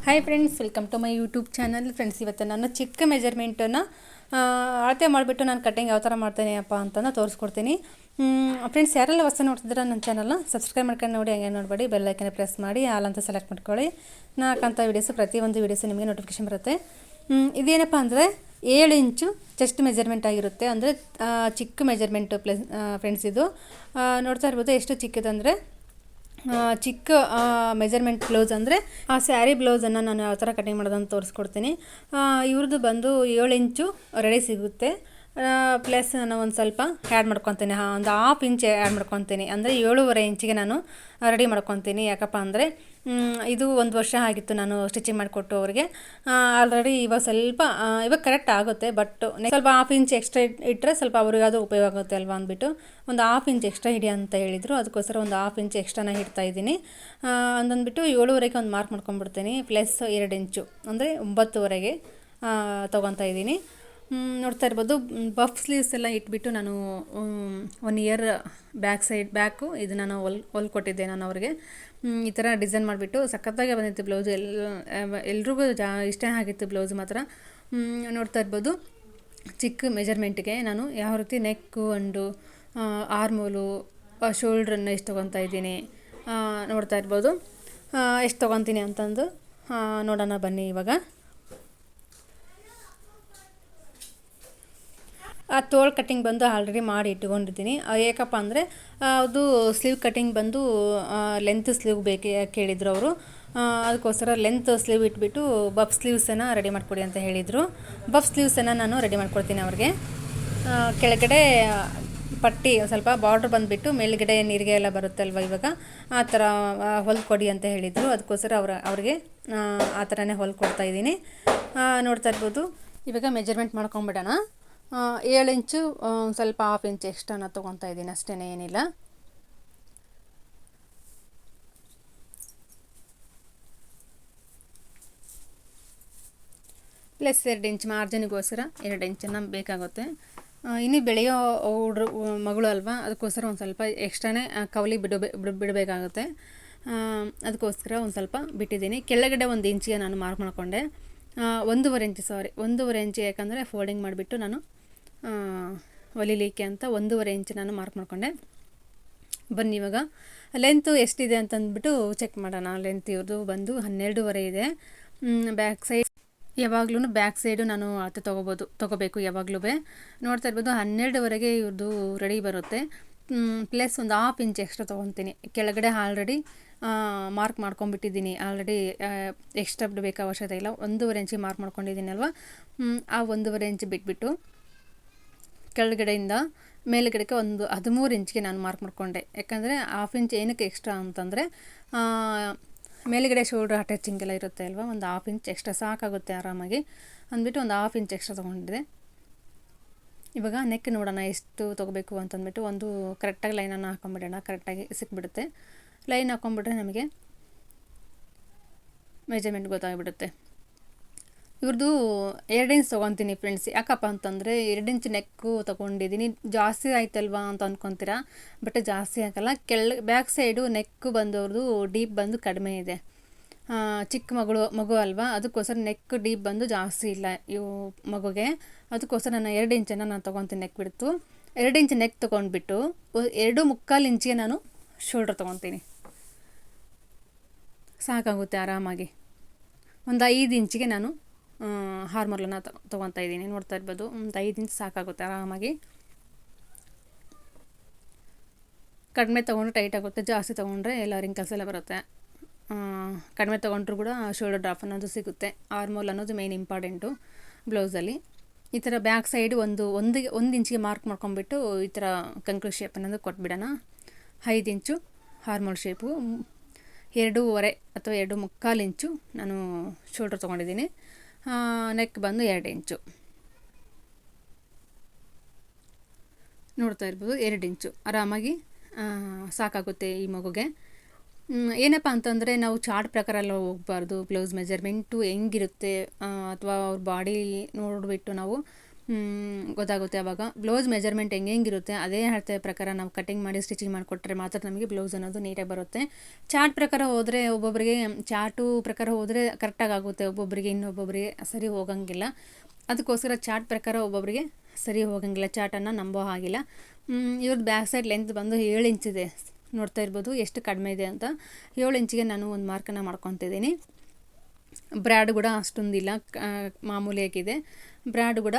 Hi friends, welcome to my YouTube channel. Friends, ಇವತ್ತು ನಾನು ಚಿಕ್ಕ ಮೆಜರ್ಮೆಂಟನ್ನು ಅಳತೆ ಮಾಡಿಬಿಟ್ಟು ನಾನು ಕಟ್ಟಿಂಗ್ ಯಾವ ಥರ ಮಾಡ್ತೇನೆ ಅಪ್ಪ ಅಂತಂದು ತೋರಿಸ್ಕೊಡ್ತೀನಿ. ಫ್ರೆಂಡ್ಸ್, ಯಾರೆಲ್ಲ ಹೊಸ ನೋಡ್ತಿದ್ರೆ ನನ್ನ ಚಾನಲ್ನ ಸಬ್ಸ್ಕ್ರೈಬ್ ಮಾಡ್ಕೊಂಡು ನೋಡಿ, ಹಂಗೆ ನೋಡಬೇಡಿ, ಬೆಲ್ಲೈಕನ್ನ ಪ್ರೆಸ್ ಮಾಡಿ ಆಲ್ ಅಂತ ಸೆಲೆಕ್ಟ್ ಮಾಡ್ಕೊಳ್ಳಿ. ನಾಕಂತ ವೀಡಿಯೋಸು ಪ್ರತಿಯೊಂದು ವೀಡಿಯೋಸು ನಿಮಗೆ ನೋಟಿಫಿಕೇಶನ್ ಬರುತ್ತೆ. ಇದೇನಪ್ಪ ಅಂದರೆ 7 ಇಂಚು ಚೆಸ್ಟ್ ಮೆಜರ್ಮೆಂಟ್ ಆಗಿರುತ್ತೆ. ಅಂದರೆ ಚಿಕ್ಕ ಮೆಜರ್ಮೆಂಟು ಪ್ಲಸ್ ಫ್ರೆಂಡ್ಸ್, ಇದು ನೋಡ್ತಾ ಇರ್ಬೋದು ಎಷ್ಟು ಚಿಕ್ಕದಂದರೆ ಚಿಕ್ಕ ಮೆಜರ್ಮೆಂಟ್ ಬ್ಲೌಸ್. ಅಂದರೆ ಆ ಸ್ಯಾರಿ ಬ್ಲೌಸನ್ನು ನಾನು ಯಾವ ಥರ ಕಟಿಂಗ್ ಮಾಡೋದಂತ ತೋರಿಸ್ಕೊಡ್ತೀನಿ. ಇವ್ರದ್ದು ಬಂದು 7 ಇಂಚು ರೆಡಿ ಸಿಗುತ್ತೆ. ಪ್ಲಸ್ ನಾನು ಒಂದು ಸ್ವಲ್ಪ ಆ್ಯಡ್ ಮಾಡ್ಕೊತೀನಿ, ಒಂದು ಹಾಫ್ ಇಂಚ್ ಆ್ಯಡ್ ಮಾಡ್ಕೊತೀನಿ. ಅಂದರೆ 7.5 ಇಂಚಿಗೆ ನಾನು ರೆಡಿ ಮಾಡ್ಕೊತೀನಿ. ಯಾಕಪ್ಪ ಅಂದರೆ ಇದು 1 ವರ್ಷ ಆಗಿತ್ತು ನಾನು ಸ್ಟಿಚಿಂಗ್ ಮಾಡಿಕೊಟ್ಟು ಅವರಿಗೆ. ಆಲ್ರೆಡಿ ಇವಾಗ ಕರೆಕ್ಟ್ ಆಗುತ್ತೆ, ಬಟ್ ಸ್ವಲ್ಪ ಹಾಫ್ ಇಂಚ್ ಎಕ್ಸ್ಟ್ರಾ ಇಟ್ಟರೆ ಸ್ವಲ್ಪ ಅವ್ರಿಗೆ ಅದು ಉಪಯೋಗ ಆಗುತ್ತೆ ಅಲ್ವಾ ಅಂದ್ಬಿಟ್ಟು ಒಂದು ಹಾಫ್ ಇಂಚ್ ಎಕ್ಸ್ಟ್ರಾ ಹಿಡಿ ಅಂತ ಹೇಳಿದರು. ಅದಕ್ಕೋಸ್ಕರ ಒಂದು ಹಾಫ್ ಇಂಚ್ ಎಕ್ಸ್ಟ್ರಾನ ಇಡ್ತಾಯಿದ್ದೀನಿ. ಅಂದಂದ್ಬಿಟ್ಟು 7.5ಗೆ ಒಂದು ಮಾರ್ಕ್ ಮಾಡ್ಕೊಂಡ್ಬಿಡ್ತೀನಿ. ಪ್ಲಸ್ 2 ಇಂಚು ಅಂದರೆ 9.5ಗೆ ತೊಗೊತಾ ಇದ್ದೀನಿ. ನೋಡ್ತಾ ಇರ್ಬೋದು, ಬಫ್ ಸ್ಲೀವ್ಸ್ ಎಲ್ಲ ಇಟ್ಬಿಟ್ಟು ನಾನು 1 ಇಯರ್ ಬ್ಯಾಕು ಇದು ನಾನು ಹೊಲ್ಕೊಟ್ಟಿದ್ದೆ ನಾನು ಅವ್ರಿಗೆ. ಈ ಥರ ಡಿಸೈನ್ ಮಾಡಿಬಿಟ್ಟು ಸಖತ್ತಾಗಿ ಬಂದಿತ್ತು ಬ್ಲೌಸು. ಎಲ್ರಿಗೂ ಇಷ್ಟ ಆಗಿತ್ತು ಬ್ಲೌಸ್ ಮಾತ್ರ. ನೋಡ್ತಾ ಇರ್ಬೋದು, ಚಿಕ್ಕ ಮೆಜರ್ಮೆಂಟ್ಗೆ ನಾನು ಯಾವ ರೀತಿ ನೆಕ್ಕು ಅಂಡು ಆರ್ಮೋಲು ಶೋಲ್ಡ್ರನ್ನು ಎಷ್ಟು ತೊಗೊತಾ ಇದ್ದೀನಿ ನೋಡ್ತಾ ಇರ್ಬೋದು. ಎಷ್ಟು ತೊಗೊತೀನಿ ಅಂತಂದು ನೋಡೋಣ ಬನ್ನಿ. ಇವಾಗ ಆ ತೋಳು ಕಟ್ಟಿಂಗ್ ಬಂದು ಆಲ್ರೆಡಿ ಮಾಡಿ ಇಟ್ಕೊಂಡಿದ್ದೀನಿ. ಏಕಪ್ಪ ಅಂದರೆ ಅದು ಸ್ಲೀವ್ ಕಟ್ಟಿಂಗ್ ಬಂದು ಲೆಂತ್ ಸ್ಲೀವ್ ಕೇಳಿದ್ರು ಅವರು. ಅದಕ್ಕೋಸ್ಕರ ಲೆಂತ್ ಸ್ಲೀವ್ ಇಟ್ಬಿಟ್ಟು ಬಫ್ ಸ್ಲೀವ್ಸನ್ನು ರೆಡಿ ಮಾಡಿಕೊಡಿ ಅಂತ ಹೇಳಿದರು. ಬಫ್ ಸ್ಲೀವ್ಸನ್ನು ನಾನು ರೆಡಿ ಮಾಡ್ಕೊಡ್ತೀನಿ ಅವ್ರಿಗೆ. ಕೆಳಗಡೆ ಪಟ್ಟಿ ಸ್ವಲ್ಪ ಬಾರ್ಡ್ರ್ ಬಂದುಬಿಟ್ಟು ಮೇಲ್ಗಡೆ ನೀರಿಗೆ ಎಲ್ಲ ಬರುತ್ತಲ್ವ, ಇವಾಗ ಆ ಥರ ಹೊಲ್ಕೊಡಿ ಅಂತ ಹೇಳಿದರು. ಅದಕ್ಕೋಸ್ಕರ ಅವ್ರಿಗೆ ಆ ಥರನೇ ಹೊಲ್ಕೊಡ್ತಾಯಿದ್ದೀನಿ. ನೋಡ್ತಾ ಇರ್ಬೋದು, ಇವಾಗ ಮೆಜರ್ಮೆಂಟ್ ಮಾಡ್ಕೊಂಬಿಡೋಣ. 7 ಇಂಚು ಸ್ವಲ್ಪ ಹಾಫ್ ಇಂಚ್ ಎಕ್ಸ್ಟ್ರಾನ ತೊಗೊತಾ ಇದ್ದೀನಿ, ಅಷ್ಟೇ, ಏನಿಲ್ಲ. ಪ್ಲಸ್ 2 ಇಂಚ್ ಮಾರ್ಜಿನಿಗೋಸ್ಕರ 2 ಇಂಚನ್ನು ಬೇಕಾಗುತ್ತೆ. ಇನ್ನು ಬೆಳೆಯೋ ಮಗಳು ಅಲ್ವಾ, ಅದಕ್ಕೋಸ್ಕರ ಒಂದು ಸ್ವಲ್ಪ ಎಕ್ಸ್ಟ್ರಾನೇ ಕವಲಿ ಬಿಡಬೇಕಾಗುತ್ತೆ. ಅದಕ್ಕೋಸ್ಕರ ಒಂದು ಸ್ವಲ್ಪ ಬಿಟ್ಟಿದ್ದೀನಿ. ಕೆಳಗಡೆ 1 ಇಂಚಿಗೆ ನಾನು ಮಾರ್ಕ್ ಮಾಡಿಕೊಂಡೆ. 1.5 ಇಂಚ್, ಯಾಕಂದರೆ ಫೋಲ್ಡಿಂಗ್ ಮಾಡಿಬಿಟ್ಟು ನಾನು ಹೊಲಿಲಿಕ್ಕೆ ಅಂತ 1.5 ಇಂಚ್ ನಾನು ಮಾರ್ಕ್ ಮಾಡಿಕೊಂಡೆ. ಬನ್ನಿ ಇವಾಗ ಲೆಂತು ಎಷ್ಟಿದೆ ಅಂತಂದ್ಬಿಟ್ಟು ಚೆಕ್ ಮಾಡೋಣ. ಲೆಂತ್ ಇವ್ರದ್ದು ಬಂದು 12.5 ಇದೆ. ಬ್ಯಾಕ್ ಸೈಡ್ ಯಾವಾಗಲೂ ಬ್ಯಾಕ್ ಸೈಡು ನಾನು ಅಳತೆ ತೊಗೋಬೇಕು ಯಾವಾಗಲೂ. ನೋಡ್ತಾ ಇರ್ಬೋದು 12.5ಗೆ ಇವ್ರದ್ದು ರೆಡಿ ಬರುತ್ತೆ. ಪ್ಲಸ್ ಒಂದು ಹಾಫ್ ಇಂಚ್ ಎಕ್ಸ್ಟ್ರಾ ತೊಗೊತೀನಿ. ಕೆಳಗಡೆ ಆಲ್ರೆಡಿ ಮಾರ್ಕ್ ಮಾಡ್ಕೊಂಡ್ಬಿಟ್ಟಿದ್ದೀನಿ. ಆಲ್ರೆಡಿ ಎಕ್ಸ್ಟ್ರಾ ಬಿಡಬೇಕು ಅವಶ್ಯಕತೆ ಇಲ್ಲ. 1.5 ಇಂಚಿಗೆ ಮಾರ್ಕ್ ಮಾಡ್ಕೊಂಡಿದ್ದೀನಿ ಅಲ್ವಾ, ಆ 1.5 ಇಂಚ್ ಬಿಟ್ಬಿಟ್ಟು ಕೆಳಗಡೆಯಿಂದ ಮೇಲುಗಡೆಗೆ ಒಂದು 13 ಇಂಚಿಗೆ ನಾನು ಮಾರ್ಕ್ ಮಾಡಿಕೊಂಡೆ. ಯಾಕಂದರೆ ಹಾಫ್ ಇಂಚ್ ಏನಕ್ಕೆ ಎಕ್ಸ್ಟ್ರಾ ಅಂತಂದರೆ ಮೇಲುಗಡೆ ಶೋಲ್ಡ್ರ್ ಅಟ್ಯಾಚಿಂಗ್ ಎಲ್ಲ ಇರುತ್ತೆ ಅಲ್ವಾ, ಒಂದು ಹಾಫ್ ಇಂಚ್ ಎಕ್ಸ್ಟ್ರಾ ಸಾಕಾಗುತ್ತೆ ಆರಾಮಾಗಿ ಅಂದ್ಬಿಟ್ಟು ಒಂದು ಹಾಫ್ ಇಂಚ್ ಎಕ್ಸ್ಟ್ರಾ ತೊಗೊಂಡಿದ್ದೆ. ಇವಾಗ ನೆಕ್ ನೋಡೋಣ ಎಷ್ಟು ತೊಗೋಬೇಕು ಅಂತಂದ್ಬಿಟ್ಟು ಒಂದು ಕರೆಕ್ಟಾಗಿ ಲೈನನ್ನು ಹಾಕೊಂಡ್ಬಿಡೋಣ. ಕರೆಕ್ಟಾಗಿ ಸಿಕ್ಬಿಡುತ್ತೆ. ಲೈನ್ ಹಾಕೊಂಡ್ಬಿಟ್ರೆ ನಮಗೆ ಮೆಜರ್ಮೆಂಟ್ ಗೊತ್ತಾಗ್ಬಿಡುತ್ತೆ. ಇವ್ರದ್ದು 2 ಇಂಚ್ ತೊಗೊತೀನಿ ಫ್ರೆಂಡ್ಸ್. ಯಾಕಪ್ಪ ಅಂತಂದರೆ 2 ಇಂಚ್ ನೆಕ್ಕು ತೊಗೊಂಡಿದ್ದೀನಿ. ಜಾಸ್ತಿ ಆಯ್ತಲ್ವಾ ಅಂತ ಅಂದ್ಕೊತೀರಾ, ಬಟ್ ಜಾಸ್ತಿ ಆಗಲ್ಲ. ಬ್ಯಾಕ್ ಸೈಡು ನೆಕ್ಕು ಬಂದವ್ರದ್ದು ಡೀಪ್ ಬಂದು ಕಡಿಮೆ ಇದೆ. ಚಿಕ್ಕ ಮಗು ಅಲ್ವಾ, ಅದಕ್ಕೋಸ್ಕರ ನೆಕ್ ಡೀಪ್ ಬಂದು ಜಾಸ್ತಿ ಇಲ್ಲ ಇವು ಮಗುಗೆ. ಅದಕ್ಕೋಸ್ಕರ ನಾನು 2 ಇಂಚನ್ನು ನಾನು ತೊಗೊತೀನಿ. ನೆಕ್ ಬಿಡ್ತು 2 ಇಂಚ್ ನೆಕ್ ತೊಗೊಂಡ್ಬಿಟ್ಟು 2.25 ಇಂಚಿಗೆ ನಾನು ಶೋಲ್ಡ್ರ್ ತೊಗೊತೀನಿ. ಸಾಕಾಗುತ್ತೆ ಆರಾಮಾಗಿ. ಒಂದು 5 ಇಂಚಿಗೆ ನಾನು ಹಾರ್ಮೋಲನ್ನು ತೊಗೊತಾ ಇದ್ದೀನಿ. ನೋಡ್ತಾ ಇರ್ಬೋದು, ಒಂದು 5 ಇಂಚ್ ಸಾಕಾಗುತ್ತೆ ಆರಾಮಾಗಿ. ಕಡಿಮೆ ತೊಗೊಂಡ್ರೆ ಟೈಟ್ ಆಗುತ್ತೆ, ಜಾಸ್ತಿ ತೊಗೊಂಡ್ರೆ ಎಲ್ಲ ರಿಂಕಲ್ಸ್ ಎಲ್ಲ ಬರುತ್ತೆ. ಕಡಿಮೆ ತೊಗೊಂಡ್ರು ಕೂಡ ಶೋಲ್ಡರ್ ಡ್ರಾಪ್ ಅನ್ನೋದು ಸಿಗುತ್ತೆ. ಆರ್ಮೋಲ್ ಅನ್ನೋದು ಮೇನ್ ಇಂಪಾರ್ಟೆಂಟು ಬ್ಲೌಸಲ್ಲಿ. ಈ ಥರ ಬ್ಯಾಕ್ ಸೈಡ್ ಒಂದು ಇಂಚಿಗೆ ಮಾರ್ಕ್ ಮಾಡ್ಕೊಂಡ್ಬಿಟ್ಟು ಈ ಥರ ಕಂಕ್ಳು ಶೇಪ್ ಅನ್ನೋದು ಕೊಟ್ಬಿಡೋಣ. 5 ಇಂಚು ಹಾರ್ಮೋಲ್ ಶೇಪು, 2.5 ಅಥವಾ 2.25 ಇಂಚು ನಾನು ಶೋಲ್ಡ್ರ್ ತೊಗೊಂಡಿದ್ದೀನಿ. ನೆಕ್ ಬಂದು 2 ಇಂಚು. ನೋಡ್ತಾ ಇರ್ಬೋದು, 2 ಇಂಚು ಆರಾಮಾಗಿ ಸಾಕಾಗುತ್ತೆ ಈ ಮಗುಗೆ. ಏನಪ್ಪ ಅಂತಂದರೆ ನಾವು ಚಾರ್ಟ್ ಪ್ರಕಾರ ಎಲ್ಲ ಹೋಗಬಾರ್ದು. ಬ್ಲೌಸ್ ಮೆಜರ್ಮೆಂಟು ಹೆಂಗಿರುತ್ತೆ ಅಥವಾ ಅವ್ರ ಬಾಡಿ ನೋಡಿಬಿಟ್ಟು ನಾವು ಗೊತ್ತಾಗುತ್ತೆ. ಆವಾಗ ಬ್ಲೌಸ್ ಮೆಜರ್ಮೆಂಟ್ ಹೆಂಗಿರುತ್ತೆ ಅದೇ ಅಳತೆ ಪ್ರಕಾರ ನಾವು ಕಟಿಂಗ್ ಮಾಡಿ ಸ್ಟಿಚಿಂಗ್ ಮಾಡಿಕೊಟ್ರೆ ಮಾತ್ರ ನಮಗೆ ಬ್ಲೌಸ್ ಅನ್ನೋದು ನೀಟಾಗಿ ಬರುತ್ತೆ. ಚಾರ್ಟ್ ಪ್ರಕಾರ ಹೋದರೆ ಒಬ್ಬೊಬ್ಬರಿಗೆ ಚಾರ್ಟು ಪ್ರಕಾರ ಹೋದರೆ ಕರೆಕ್ಟಾಗಿ ಆಗುತ್ತೆ, ಒಬ್ಬೊಬ್ಬರಿಗೆ ಇನ್ನೊಬ್ಬೊಬ್ಬರಿಗೆ ಸರಿ ಹೋಗಂಗಿಲ್ಲ. ಅದಕ್ಕೋಸ್ಕರ ಚಾರ್ಟ್ ಪ್ರಕಾರ ಒಬ್ಬೊಬ್ಬರಿಗೆ ಸರಿ ಹೋಗಂಗಿಲ್ಲ, ಚಾರ್ಟನ್ನು ನಂಬೋ ಹಾಗಿಲ್ಲ. ಇವ್ರದ್ದು ಬ್ಯಾಕ್ ಸೈಡ್ ಲೆಂತ್ ಬಂದು 7 ಇಂಚಿದೆ, ನೋಡ್ತಾ ಇರ್ಬೋದು ಎಷ್ಟು ಕಡಿಮೆ ಇದೆ ಅಂತ. 7 ಇಂಚಿಗೆ ನಾನು ಒಂದು ಮಾರ್ಕನ್ನು ಮಾಡ್ಕೊತಿದ್ದೀನಿ. ಬ್ರ್ಯಾಡ್ ಕೂಡ ಅಷ್ಟೊಂದಿಲ್ಲ, ಮಾಮೂಲಿಯಾಗಿದೆ. ಬ್ರ್ಯಾಡ್ ಕೂಡ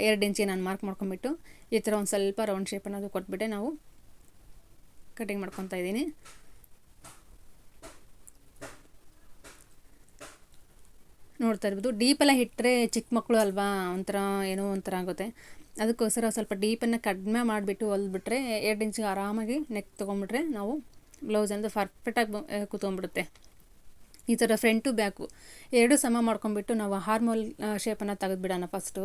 2 ಇಂಚಿಗೆ ನಾನು ಮಾರ್ಕ್ ಮಾಡ್ಕೊಂಬಿಟ್ಟು ಈ ಥರ ಒಂದು ಸ್ವಲ್ಪ ರೌಂಡ್ ಶೇಪ್ ಅನ್ನೋದು ಕೊಟ್ಬಿಟ್ಟೆ ನಾವು ಕಟಿಂಗ್ ಮಾಡ್ಕೊತಾ ಇದ್ದೀನಿ. ನೋಡ್ತಾ ಇರ್ಬೋದು. ಡೀಪೆಲ್ಲ ಇಟ್ಟರೆ ಚಿಕ್ಕ ಮಕ್ಕಳು ಅಲ್ವಾ, ಒಂಥರ ಏನೋ ಒಂಥರ ಆಗುತ್ತೆ. ಅದಕ್ಕೋಸ್ಕರ ಸ್ವಲ್ಪ ಡೀಪನ್ನು ಕಡಿಮೆ ಮಾಡಿಬಿಟ್ಟು ಹೊಲ್ಬಿಟ್ರೆ 2 ಇಂಚಿಗೆ ಆರಾಮಾಗಿ ನೆಕ್ ತೊಗೊಂಬಿಟ್ರೆ ನಾವು ಬ್ಲೌಸ್ ಅಂದರೆ ಪರ್ಫೆಕ್ಟಾಗಿ ಕೂತ್ಕೊಂಡ್ಬಿಡುತ್ತೆ. ಈ ಥರ ಫ್ರಂಟು ಬ್ಯಾಕು 2 ಸಮ ಮಾಡ್ಕೊಂಬಿಟ್ಟು ನಾವು ಹಾರ್ಮೋಲ್ ಶೇಪನ್ನು ತೆಗೆದುಬಿಡೋಣ. ಫಸ್ಟು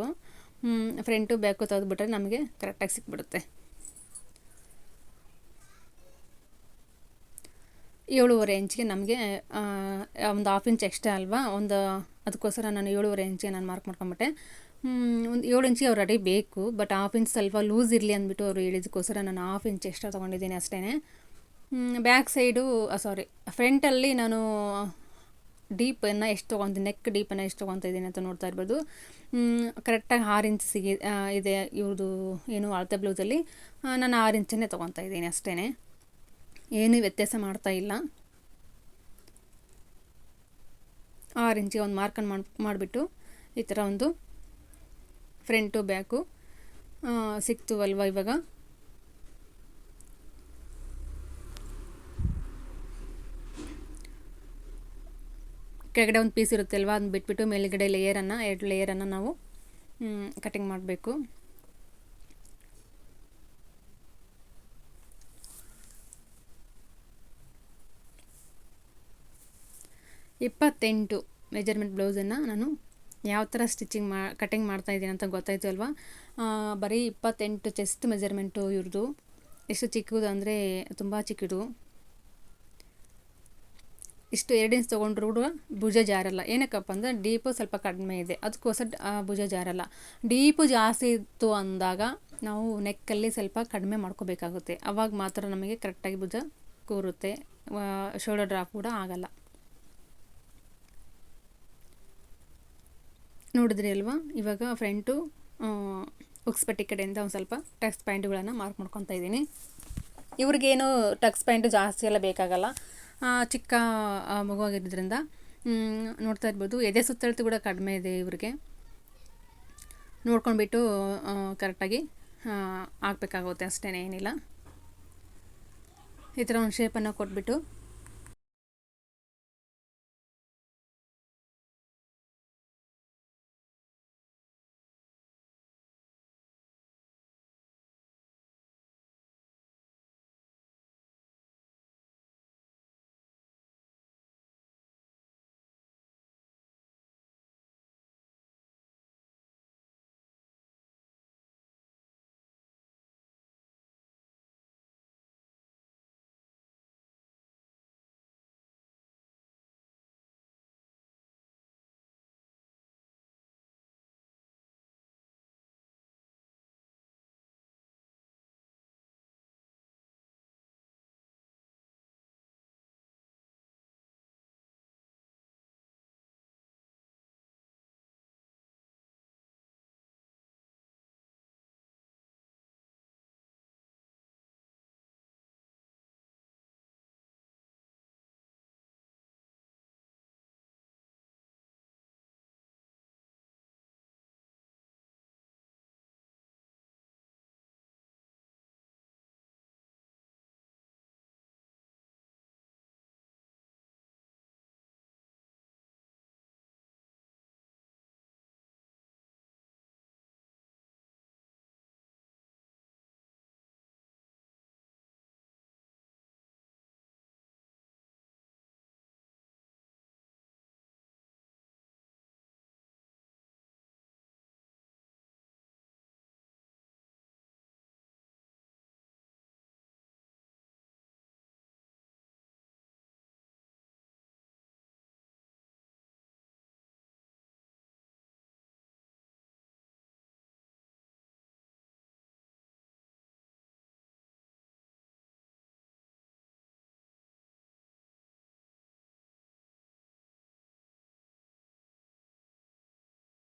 ಫ್ರಂಟು ಬ್ಯಾಕು ತೆಗೆದುಬಿಟ್ರೆ ನಮಗೆ ಕರೆಕ್ಟಾಗಿ ಸಿಕ್ಬಿಡುತ್ತೆ. 7.5 ಇಂಚಿಗೆ ನಮಗೆ ಒಂದು 1/2 ಇಂಚ್ ಎಕ್ಸ್ಟ್ರಾ ಅಲ್ವಾ, ಅದಕ್ಕೋಸ್ಕರ ನಾನು 7.5 ಇಂಚಿಗೆ ನಾನು ಮಾರ್ಕ್ ಮಾಡ್ಕೊಂಬಿಟ್ಟೆ. ಒಂದು 7 ಇಂಚಿಗೆ ಅವ್ರು ರೆಡಿ ಬೇಕು, ಬಟ್ 1/2 ಇಂಚ್ ಸ್ವಲ್ಪ ಲೂಸ್ ಇರಲಿ ಅಂದ್ಬಿಟ್ಟು ಅವರು ಹೇಳಿದಕ್ಕೋಸ್ಕರ ನಾನು 1/2 ಇಂಚ್ ಎಕ್ಸ್ಟ್ರಾ ತೊಗೊಂಡಿದ್ದೀನಿ ಅಷ್ಟೇ. ಬ್ಯಾಕ್ ಸೈಡು ಫ್ರಂಟಲ್ಲಿ ನಾನು ಡೀಪನ್ನು ಎಷ್ಟು ತೊಗೊತೀನಿ, ನೆಕ್ ಡೀಪನ್ನು ಎಷ್ಟು ತೊಗೊತಾ ಇದ್ದೀನಿ ಅಂತ ನೋಡ್ತಾ ಇರ್ಬೋದು. ಕರೆಕ್ಟಾಗಿ 6 ಇಂಚ್ ಇದೆ ಇವ್ರದ್ದು ಏನು ಅಳತೆ ಬ್ಲೌಸಲ್ಲಿ. ನಾನು 6 ಇಂಚನ್ನೇ ತೊಗೊತಾ ಇದ್ದೀನಿ ಅಷ್ಟೇ, ಏನೂ ವ್ಯತ್ಯಾಸ ಮಾಡ್ತಾ ಇಲ್ಲ. 6 ಇಂಚಿಗೆ ಒಂದು ಮಾರ್ಕನ್ನು ಮಾಡಿಬಿಟ್ಟು ಈ ಥರ ಒಂದು ಫ್ರಂಟು ಬ್ಯಾಕು ಸಿಕ್ತು ಅಲ್ವಾ. ಇವಾಗ ಕೆಳಗಡೆ ಒಂದು ಪೀಸ್ ಇರುತ್ತೆ ಅಲ್ವಾ, ಅದನ್ನ ಬಿಟ್ಬಿಟ್ಟು ಮೇಲ್ಗಡೆ ಲೇಯರನ್ನು 2 ಲೇಯರನ್ನು ನಾವು ಕಟಿಂಗ್ ಮಾಡಬೇಕು. ಮೆಜರ್ಮೆಂಟ್ ಬ್ಲೌಸನ್ನು ನಾನು ಯಾವ ಥರ ಕಟಿಂಗ್ ಮಾಡ್ತಾಯಿದ್ದೀನಿ ಅಂತ ಗೊತ್ತಾಯಿತು ಅಲ್ವಾ. ಬರೀ 28 ಚೆಸ್ಟ್ ಮೆಜರ್ಮೆಂಟು ಇವ್ರದ್ದು. ಎಷ್ಟು ಚಿಕ್ಕದು ಅಂದರೆ ತುಂಬ ಚಿಕ್ಕದು. ಇಷ್ಟು 2 ಇಂಚ್ ತೊಗೊಂಡ್ರು ಕೂಡ ಭುಜ ಜಾರಲ್ಲ. ಏನಕ್ಕಪ್ಪ ಅಂದರೆ ಡೀಪು ಸ್ವಲ್ಪ ಕಡಿಮೆ ಇದೆ, ಅದಕ್ಕೋಸ್ಕರ ಭುಜ ಜಾರಲ್ಲ. ಡೀಪು ಜಾಸ್ತಿ ಇತ್ತು ಅಂದಾಗ ನಾವು ನೆಕ್ಕಲ್ಲಿ ಸ್ವಲ್ಪ ಕಡಿಮೆ ಮಾಡ್ಕೋಬೇಕಾಗುತ್ತೆ, ಆವಾಗ ಮಾತ್ರ ನಮಗೆ ಕರೆಕ್ಟಾಗಿ ಭುಜ ಕೂರುತ್ತೆ, ಶೋಲ್ಡರ್ ಡ್ರಾಪ್ ಕೂಡ ಆಗಲ್ಲ. ನೋಡಿದ್ರಿ ಅಲ್ವಾ. ಇವಾಗ ಫ್ರಂಟು ಉಕ್ಸ್ಪಟ್ಟಿ ಕಡೆಯಿಂದ ಒಂದು ಸ್ವಲ್ಪ ಟಕ್ಸ್ ಪ್ಯಾಂಟುಗಳನ್ನು ಮಾರ್ಕ್ ಮಾಡ್ಕೊತಾ ಇದ್ದೀನಿ. ಇವ್ರಿಗೇನು ಟಕ್ಸ್ ಪ್ಯಾಂಟು ಜಾಸ್ತಿ ಎಲ್ಲ ಬೇಕಾಗಲ್ಲ, ಚಿಕ್ಕ ಮಗುವಾಗಿರೋದ್ರಿಂದ. ನೋಡ್ತಾ ಇರ್ಬೋದು, ಎದೆ ಸುತ್ತಳತೆ ಕೂಡ ಕಡಿಮೆ ಇದೆ ಇವ್ರಿಗೆ. ನೋಡ್ಕೊಂಡ್ಬಿಟ್ಟು ಕರೆಕ್ಟಾಗಿ ಹಾಕಬೇಕಾಗುತ್ತೆ ಅಷ್ಟೇ, ಏನಿಲ್ಲ. ಈ ಥರ ಒಂದು ಶೇಪನ್ನು ಕೊಟ್ಬಿಟ್ಟು